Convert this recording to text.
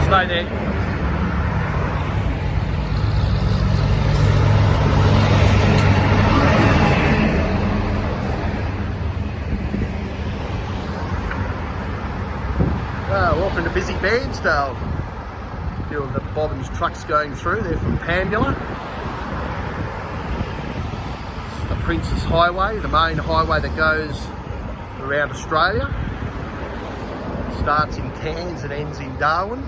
Stay there. Welcome to busy Bairnsdale. A few of the Bobbins trucks going through. They're from Pandula. It's the Princess Highway, the main highway that goes around Australia. Starts in Cairns and ends in Darwin.